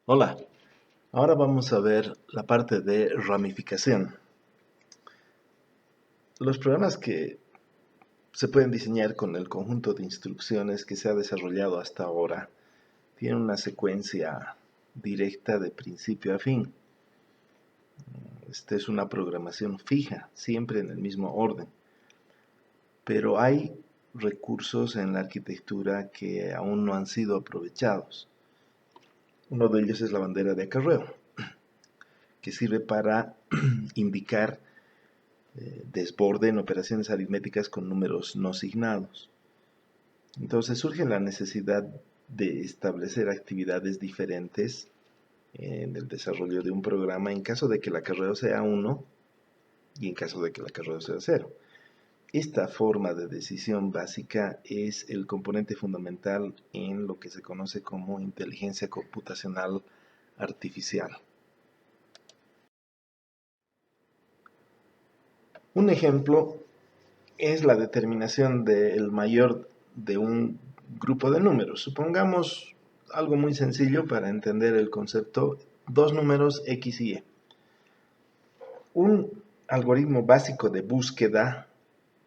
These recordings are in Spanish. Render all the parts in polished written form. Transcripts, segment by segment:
Hola, ahora vamos a ver la parte de ramificación. Los programas que se pueden diseñar con el conjunto de instrucciones que se ha desarrollado hasta ahora tienen una secuencia directa de principio a fin. Esta es una programación fija, siempre en el mismo orden. Pero hay recursos en la arquitectura que aún no han sido aprovechados. Uno de ellos es la bandera de acarreo, que sirve para indicar desborde en operaciones aritméticas con números no signados. Entonces surge la necesidad de establecer actividades diferentes en el desarrollo de un programa en caso de que el acarreo sea 1 y en caso de que el acarreo sea 0. Esta forma de decisión básica es el componente fundamental en lo que se conoce como inteligencia computacional artificial. Un ejemplo es la determinación del mayor de un grupo de números. Supongamos algo muy sencillo para entender el concepto, dos números X y Y. Un algoritmo básico de búsqueda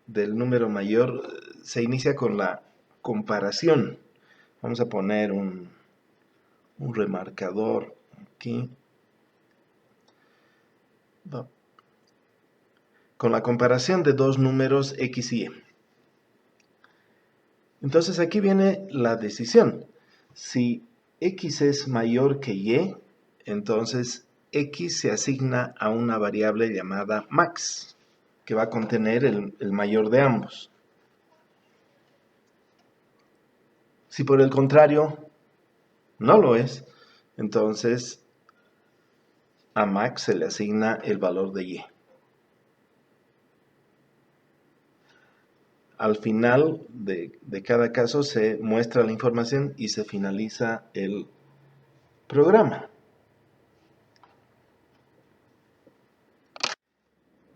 del número mayor se inicia con la comparación. Vamos a poner un remarcador aquí. Con la comparación de dos números X y Y. Entonces aquí viene la decisión. Si X es mayor que Y, entonces X se asigna a una variable llamada max, que va a contener el mayor de ambos. Si por el contrario no lo es, entonces a max se le asigna el valor de Y. Al final de cada caso se muestra la información y se finaliza el programa.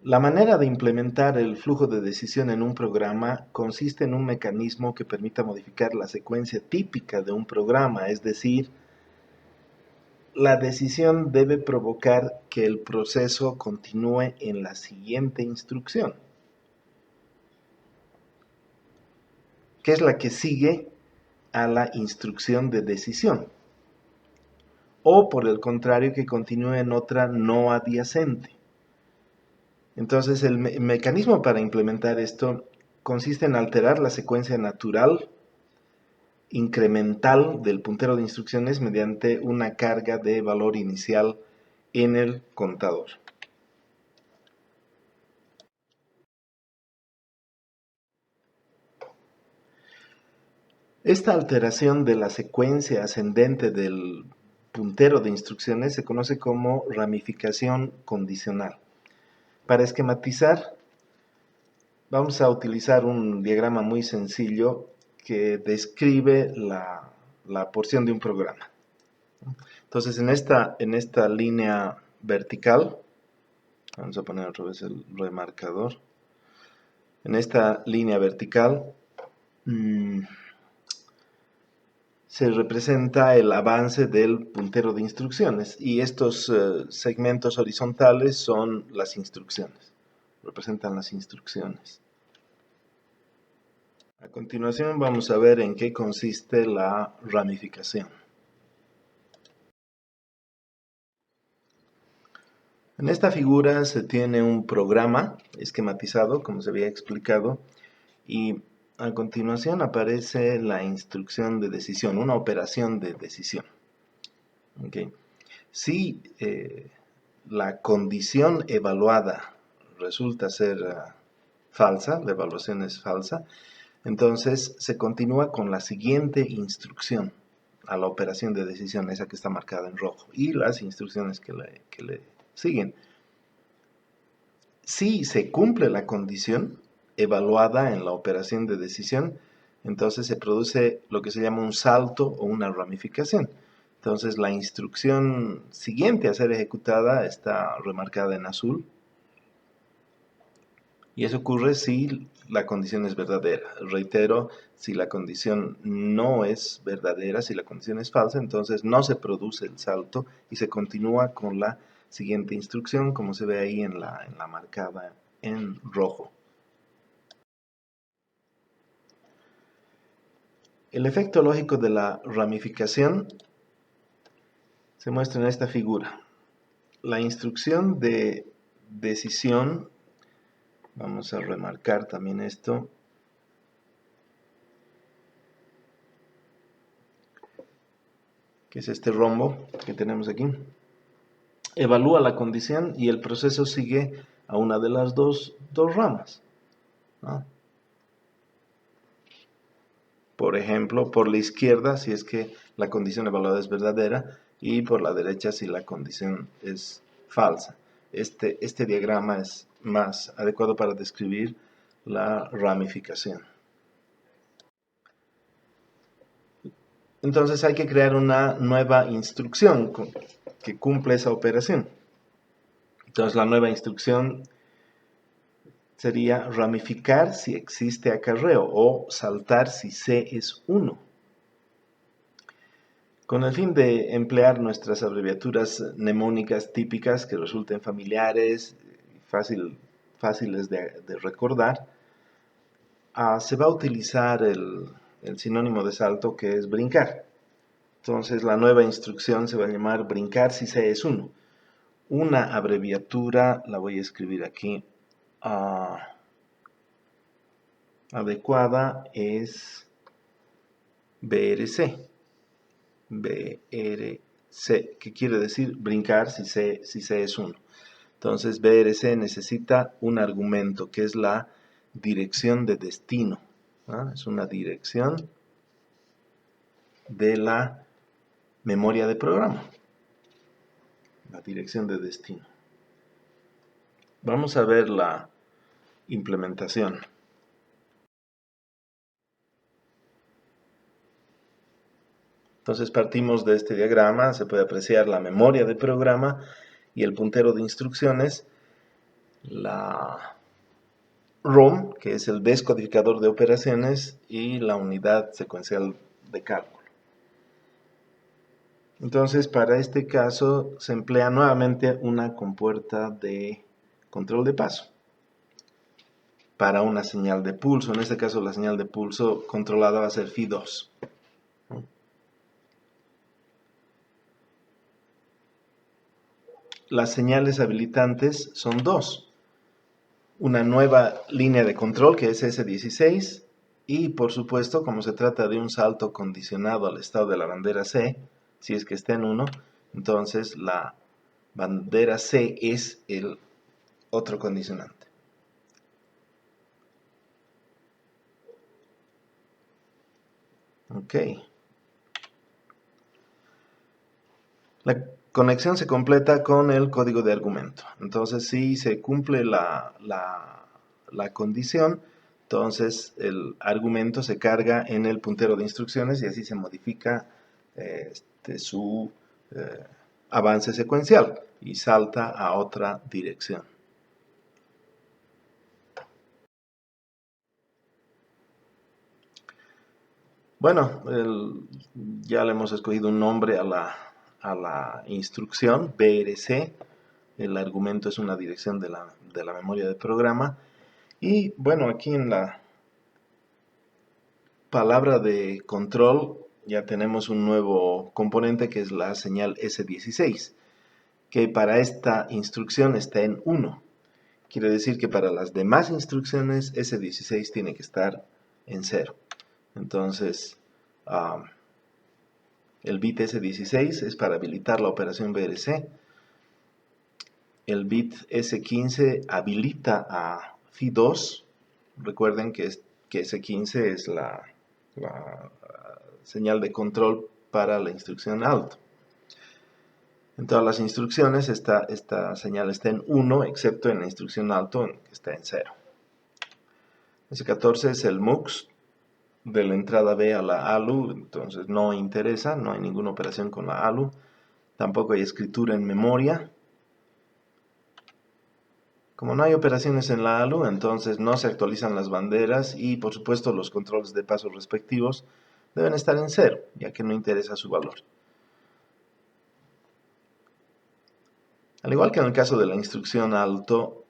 La manera de implementar el flujo de decisión en un programa consiste en un mecanismo que permita modificar la secuencia típica de un programa, es decir, la decisión debe provocar que el proceso continúe en la siguiente instrucción, que es la que sigue a la instrucción de decisión, o por el contrario que continúe en otra no adyacente. Entonces el mecanismo para implementar esto consiste en alterar la secuencia natural incremental del puntero de instrucciones mediante una carga de valor inicial en el contador. Esta alteración de la secuencia ascendente del puntero de instrucciones se conoce como ramificación condicional. Para esquematizar, vamos a utilizar un diagrama muy sencillo que describe la porción de un programa. Entonces, en esta línea vertical, vamos a poner otra vez el remarcador, en esta línea vertical se representa el avance del puntero de instrucciones y estos segmentos horizontales son las instrucciones, representan las instrucciones. A continuación vamos a ver en qué consiste la ramificación. En esta figura se tiene un programa esquematizado, como se había explicado, y a continuación aparece la instrucción de decisión, una operación de decisión. Okay. Si la condición evaluada resulta ser falsa, la evaluación es falsa, entonces se continúa con la siguiente instrucción a la operación de decisión, esa que está marcada en rojo, y las instrucciones que le siguen. Si se cumple la condición evaluada en la operación de decisión, entonces se produce lo que se llama un salto o una ramificación. Entonces la instrucción siguiente a ser ejecutada está remarcada en azul. Y eso ocurre si la condición es verdadera. Reitero, si la condición no es verdadera, si la condición es falsa, entonces no se produce el salto y se continúa con la siguiente instrucción, como se ve ahí en la marcada en rojo. El efecto lógico de la ramificación se muestra en esta figura. La instrucción de decisión, vamos a remarcar también esto, que es este rombo que tenemos aquí, evalúa la condición y el proceso sigue a una de las dos ramas, ¿no? Por ejemplo, por la izquierda, si es que la condición evaluada es verdadera, y por la derecha, si la condición es falsa. Este diagrama es más adecuado para describir la ramificación. Entonces hay que crear una nueva instrucción que cumple esa operación. Entonces la nueva instrucción sería ramificar si existe acarreo o saltar si C es 1. Con el fin de emplear nuestras abreviaturas mnemónicas típicas que resulten familiares y fáciles de recordar, se va a utilizar el sinónimo de salto, que es brincar. Entonces la nueva instrucción se va a llamar brincar si C es 1. Una abreviatura, la voy a escribir aquí, adecuada es BRC. BRC, que quiere decir brincar si C es 1. Entonces BRC necesita un argumento que es la dirección de destino, ¿no? Es una dirección de la memoria de programa, la dirección de destino. Vamos a ver la implementación. Entonces partimos de este diagrama, se puede apreciar la memoria de programa y el puntero de instrucciones, la ROM, que es el descodificador de operaciones, y la unidad secuencial de cálculo. Entonces, para este caso se emplea nuevamente una compuerta de control de paso para una señal de pulso. En este caso la señal de pulso controlada va a ser Phi2. Las señales habilitantes son dos. Una nueva línea de control, que es S16, y por supuesto, como se trata de un salto condicionado al estado de la bandera C, si es que está en 1, entonces la bandera C es el otro condicionante. Ok. La conexión se completa con el código de argumento. Entonces, si se cumple la condición, entonces el argumento se carga en el puntero de instrucciones y así se modifica su avance secuencial y salta a otra dirección. Bueno, ya le hemos escogido un nombre a la instrucción, BRC. El argumento es una dirección de la memoria de programa. Y bueno, aquí en la palabra de control ya tenemos un nuevo componente que es la señal S16, que para esta instrucción está en 1. Quiere decir que para las demás instrucciones S16 tiene que estar en 0. Entonces, el bit S16 es para habilitar la operación BRC. El bit S15 habilita a Phi2. Recuerden que S15 es la señal de control para la instrucción alto. En todas las instrucciones esta señal está en 1, excepto en la instrucción alto, que está en 0. S14 es el MUX de la entrada B a la ALU, entonces no interesa, no hay ninguna operación con la ALU. Tampoco hay escritura en memoria. Como no hay operaciones en la ALU, entonces no se actualizan las banderas y por supuesto los controles de paso respectivos deben estar en 0, ya que no interesa su valor. Al igual que en el caso de la instrucción alto,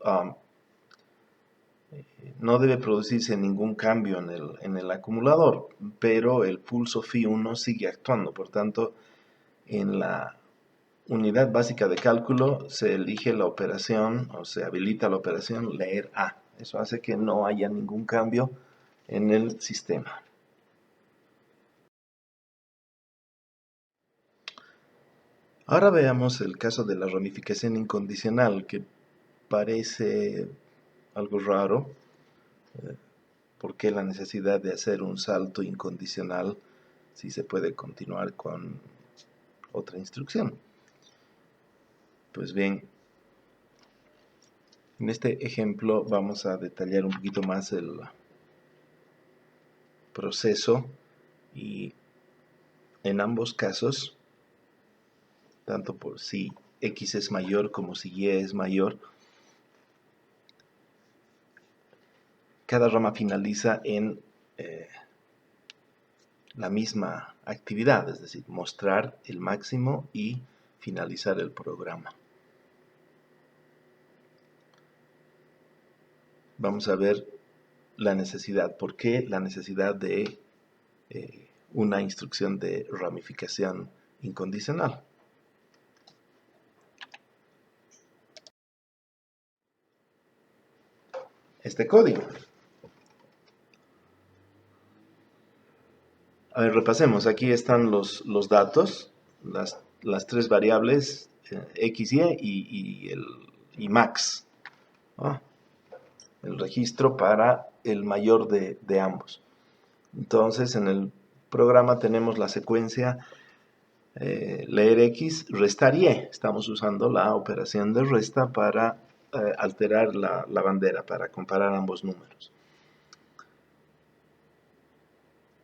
no debe producirse ningún cambio en el acumulador, pero el pulso Fi1 sigue actuando. Por tanto, en la unidad básica de cálculo se elige la operación o se habilita la operación leer A. Eso hace que no haya ningún cambio en el sistema. Ahora veamos el caso de la ramificación incondicional, que parece algo raro. ¿Por qué la necesidad de hacer un salto incondicional si se puede continuar con otra instrucción? Pues bien, en este ejemplo vamos a detallar un poquito más el proceso y en ambos casos, tanto por si X es mayor como si Y es mayor, cada rama finaliza en la misma actividad, es decir, mostrar el máximo y finalizar el programa. Vamos a ver la necesidad. ¿Por qué la necesidad de una instrucción de ramificación incondicional? Este código. A ver, repasemos. Aquí están los datos, las tres variables, x, y max, ¿no? El registro para el mayor de ambos. Entonces, en el programa tenemos la secuencia leer x, restar y. Estamos usando la operación de resta para alterar la bandera, para comparar ambos números.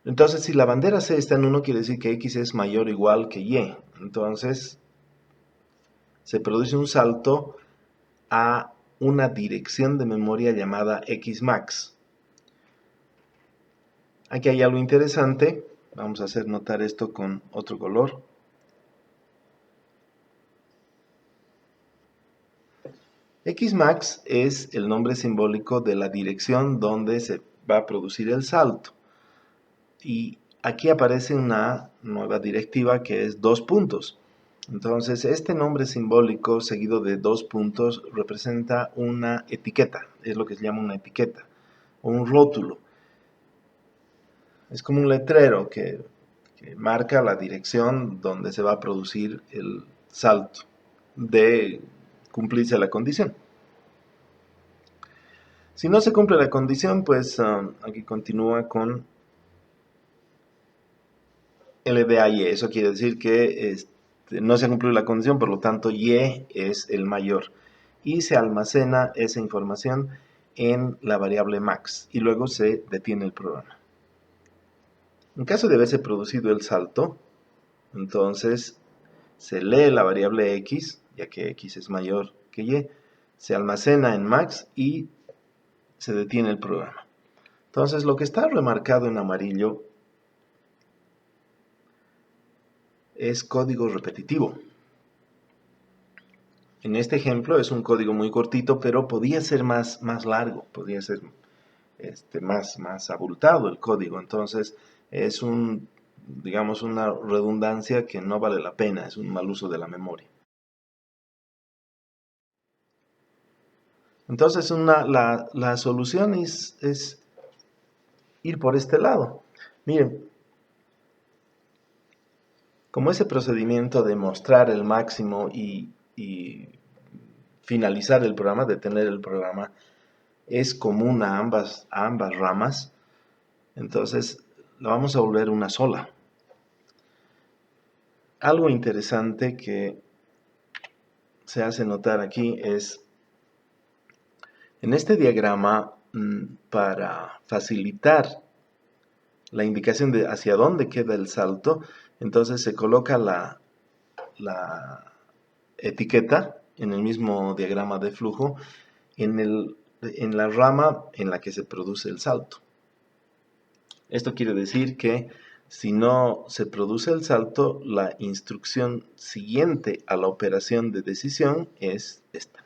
Entonces, si la bandera C está en 1, quiere decir que X es mayor o igual que Y. Entonces, se produce un salto a una dirección de memoria llamada Xmax. Aquí hay algo interesante. Vamos a hacer notar esto con otro color. Xmax es el nombre simbólico de la dirección donde se va a producir el salto. Y aquí aparece una nueva directiva que es 2 puntos. Entonces, este nombre simbólico seguido de 2 puntos representa una etiqueta, es lo que se llama una etiqueta, o un rótulo. Es como un letrero que marca la dirección donde se va a producir el salto de cumplirse la condición. Si no se cumple la condición, pues aquí continúa con LDA-Y. Eso quiere decir que no se ha cumplido la condición, por lo tanto Y es el mayor. Y se almacena esa información en la variable max y luego se detiene el programa. En caso de haberse producido el salto, entonces se lee la variable x, ya que x es mayor que y, se almacena en max y se detiene el programa. Entonces lo que está remarcado en amarillo es código repetitivo. En este ejemplo es un código muy cortito, pero podía ser más largo, podría ser más abultado el código. Entonces es digamos, una redundancia que no vale la pena, es un mal uso de la memoria. Entonces la solución es ir por este lado. Miren, como ese procedimiento de mostrar el máximo y finalizar el programa, detener el programa, es común a ambas ramas, entonces la vamos a volver una sola. Algo interesante que se hace notar aquí es, en este diagrama, para facilitar la indicación de hacia dónde queda el salto, entonces se coloca la etiqueta en el mismo diagrama de flujo en la rama en la que se produce el salto. Esto quiere decir que si no se produce el salto, la instrucción siguiente a la operación de decisión es esta.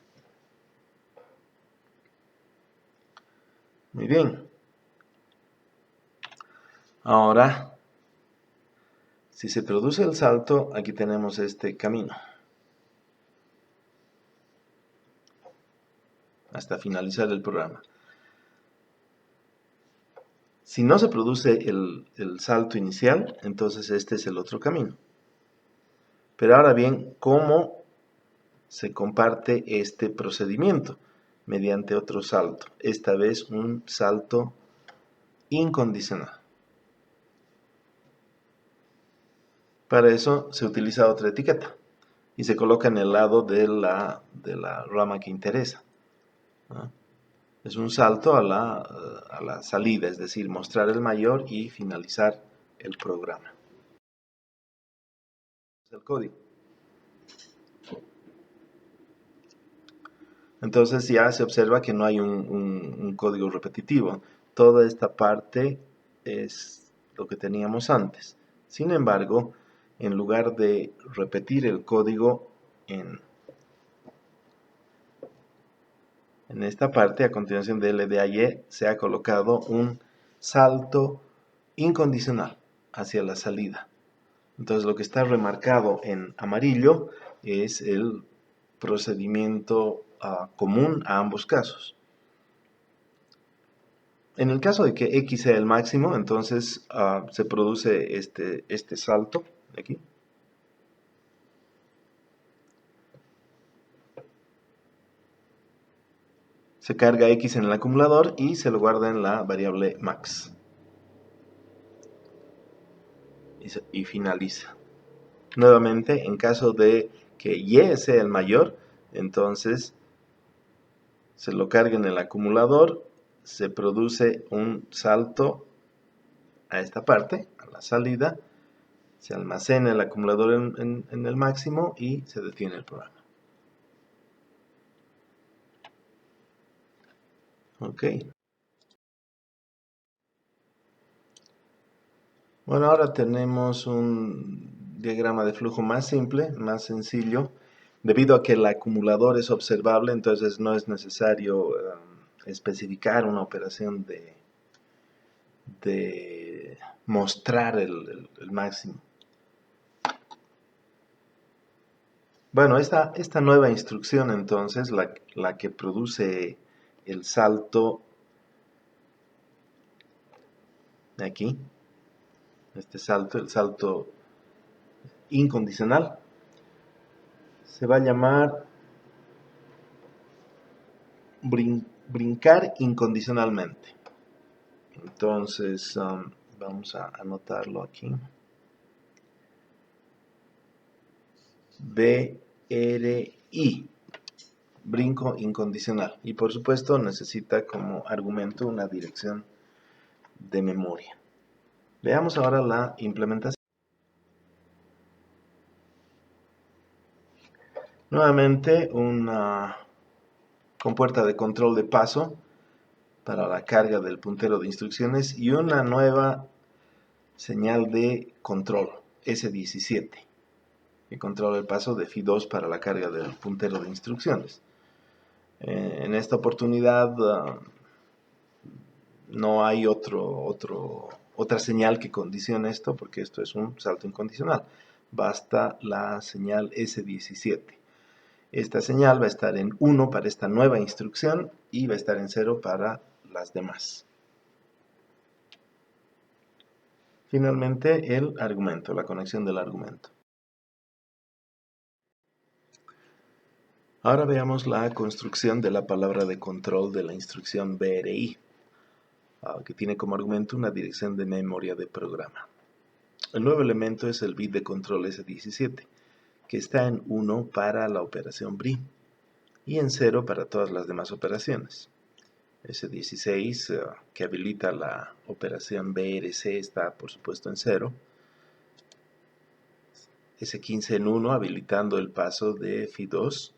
Muy bien. Ahora, si se produce el salto, aquí tenemos este camino hasta finalizar el programa. Si no se produce el salto inicial, entonces este es el otro camino. Pero ahora bien, ¿cómo se comparte este procedimiento? Mediante otro salto, esta vez un salto incondicional. Para eso se utiliza otra etiqueta y se coloca en el lado de la rama que interesa, ¿no? Es un salto a la salida, es decir, mostrar el mayor y finalizar el programa. El código. Entonces ya se observa que no hay un código repetitivo. Toda esta parte es lo que teníamos antes. Sin embargo, en lugar de repetir el código en esta parte, a continuación de LDAY, se ha colocado un salto incondicional hacia la salida. Entonces lo que está remarcado en amarillo es el procedimiento común a ambos casos. En el caso de que X sea el máximo, entonces se produce este salto de aquí. Se carga X en el acumulador y se lo guarda en la variable max. Y finaliza. Nuevamente, en caso de que Y sea el mayor, entonces se lo carga en el acumulador, se produce un salto a esta parte, a la salida, se almacena el acumulador en el máximo y se detiene el programa. Ok. Bueno, ahora tenemos un diagrama de flujo más simple, más sencillo. Debido a que el acumulador es observable, entonces no es necesario especificar una operación de mostrar el máximo. Bueno, esta nueva instrucción entonces, la que produce el salto de aquí, este salto, el salto incondicional, se va a llamar brincar incondicionalmente. Entonces, vamos a anotarlo aquí. BRI, brinco incondicional. Y por supuesto necesita como argumento una dirección de memoria. Veamos ahora la implementación. Nuevamente una compuerta de control de paso para la carga del puntero de instrucciones y una nueva señal de control S17 que controla el paso de FI2 para la carga del puntero de instrucciones. En esta oportunidad no hay otra señal que condicione esto porque esto es un salto incondicional. Basta la señal S17. Esta señal va a estar en 1 para esta nueva instrucción y va a estar en 0 para las demás. Finalmente, el argumento, la conexión del argumento. Ahora veamos la construcción de la palabra de control de la instrucción BRI, que tiene como argumento una dirección de memoria de programa. El nuevo elemento es el bit de control S17, que está en 1 para la operación BRI y en 0 para todas las demás operaciones. S16, que habilita la operación BRC, está por supuesto en 0. S15 en 1, habilitando el paso de FI2.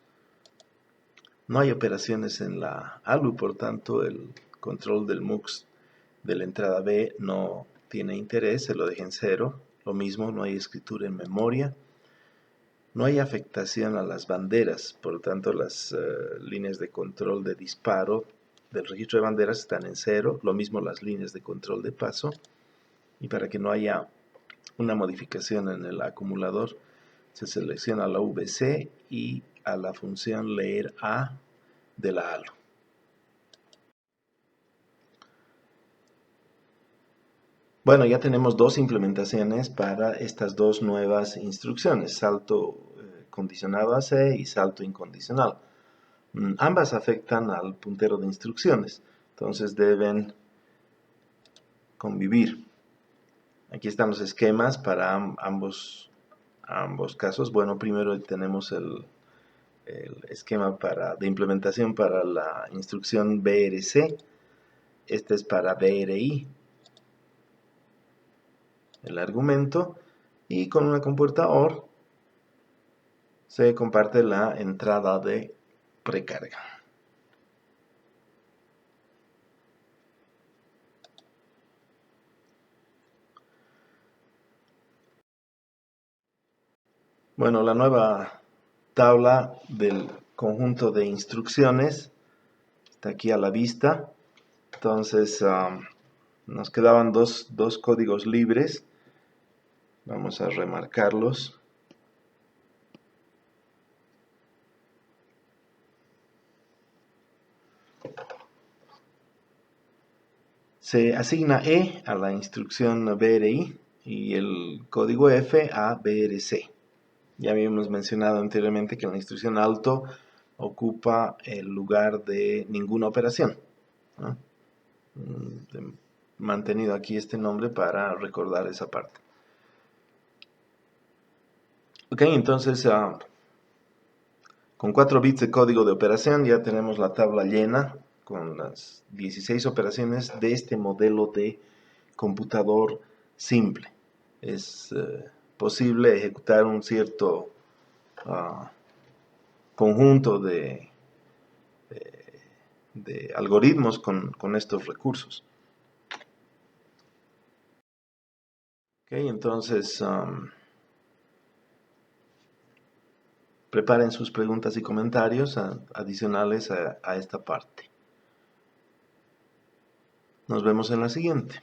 No hay operaciones en la ALU, por tanto el control del MUX de la entrada B no tiene interés, se lo deja en 0. Lo mismo, no hay escritura en memoria. No hay afectación a las banderas, por lo tanto las líneas de control de disparo del registro de banderas están en 0, lo mismo las líneas de control de paso. Y para que no haya una modificación en el acumulador, se selecciona la VC y a la función leer A de la ALU. Bueno, ya tenemos dos implementaciones para estas dos nuevas instrucciones, salto condicionado a C y salto incondicional. Ambas afectan al puntero de instrucciones, entonces deben convivir. Aquí están los esquemas para ambos casos. Bueno, primero tenemos el esquema de implementación para la instrucción BRC. Este es para BRI, el argumento, y con una compuerta OR se comparte la entrada de precarga. Bueno, la nueva tabla del conjunto de instrucciones está aquí a la vista. Entonces nos quedaban dos códigos libres. Vamos a remarcarlos. Se asigna E a la instrucción BRI y el código F a BRC. Ya habíamos mencionado anteriormente que la instrucción alto ocupa el lugar de ninguna operación, ¿no? Mantenido aquí este nombre para recordar esa parte. Ok, entonces con 4 bits de código de operación ya tenemos la tabla llena con las 16 operaciones de este modelo de computador simple. Es posible ejecutar un cierto conjunto de algoritmos con estos recursos. Ok, entonces preparen sus preguntas y comentarios adicionales a esta parte. Nos vemos en la siguiente.